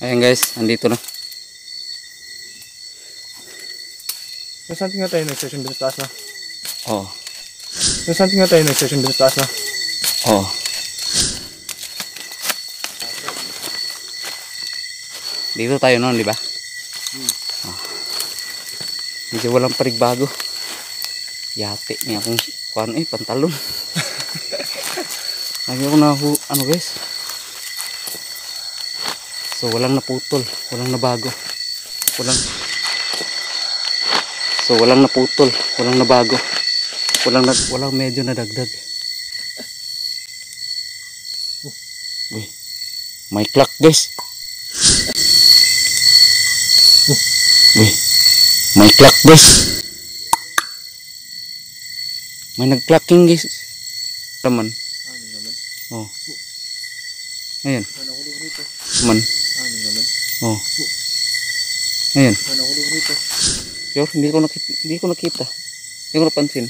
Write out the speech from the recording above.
Ayan guys, andito na. Something nga tayo next session dito taas na. Oh. Something nga tayo next session dito taas na. Oh. Dito tayo noon, di ba? Oh. Medyo walang parigbago. Yate niya akong pantalon. Lagi ako na ano guys. So walang naputol, walang nabago. Walang naputol, walang nabago. Walang medyo nadagdag. Uy. May clock guys. Uy. May clock guys. May nag-clocking guys. Taman. Oh. Ayan. Man. Oh. Ayan. Sure, hindi ko nakita. Hindi ko napansin.